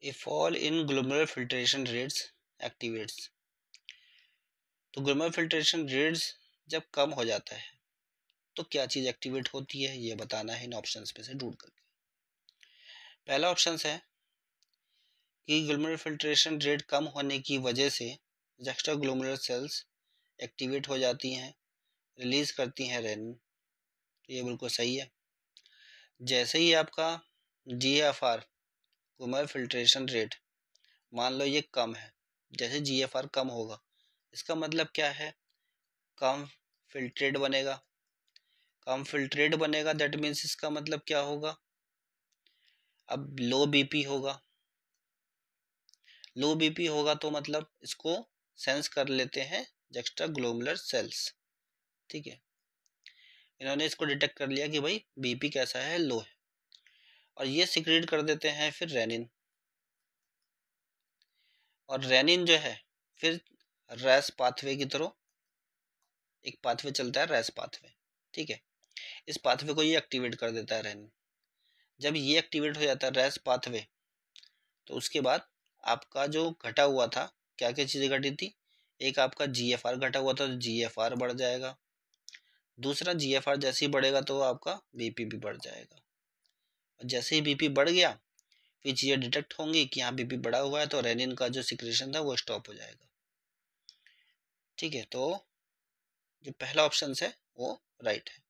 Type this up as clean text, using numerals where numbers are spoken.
A fall in glomerular filtration rates activates. तो glomerular filtration rates जब कम हो जाता है तो क्या चीज़ एक्टिवेट होती है, ये बताना है इन ऑप्शंस में से ढूंढ करके। पहला ऑप्शन है कि ग्लोमेरुलर फिल्ट्रेशन रेट कम होने की वजह से एक्स्ट्रा ग्लोमेरुलर सेल्स एक्टिवेट हो जाती हैं, रिलीज करती हैं रेनिन। तो ये बिल्कुल सही है। जैसे ही आपका GFR ग्लोमेरुलर फिल्ट्रेशन रेट मान लो ये कम है, जैसे GFR कम होगा इसका मतलब क्या है, कम फिल्ट्रेट बनेगा। कम फिल्ट्रेट बनेगा दैट मीन्स इसका मतलब क्या होगा, अब लो बीपी होगा। लो बीपी होगा तो मतलब इसको सेंस कर लेते हैं एक्स्ट्रा ग्लोमेरुलर सेल्स। ठीक है, इन्होंने इसको डिटेक्ट कर लिया कि भाई बीपी कैसा है, लो है, और ये सिक्रेट कर देते हैं फिर रेनिन। और रेनिन जो है फिर रैस पाथवे की तरह एक पाथवे चलता है, रैस पाथवे। ठीक है, इस पाथवे को ये एक्टिवेट कर देता है रेनिन। जब ये एक्टिवेट हो जाता है रैस पाथवे, तो उसके बाद आपका जो घटा हुआ था, क्या क्या चीज़ें घटी थी, एक आपका GFR घटा हुआ था तो GFR बढ़ जाएगा, दूसरा GFR जैसे ही बढ़ेगा तो आपका BP भी बढ़ जाएगा। और जैसे ही BP बढ़ गया फिर चीज़ें डिटेक्ट होंगी कि यहाँ BP बढ़ा हुआ है, तो रेनिन का जो सिक्रेशन था वो स्टॉप हो जाएगा। ठीक है, तो जो पहला ऑप्शन है वो राइट है।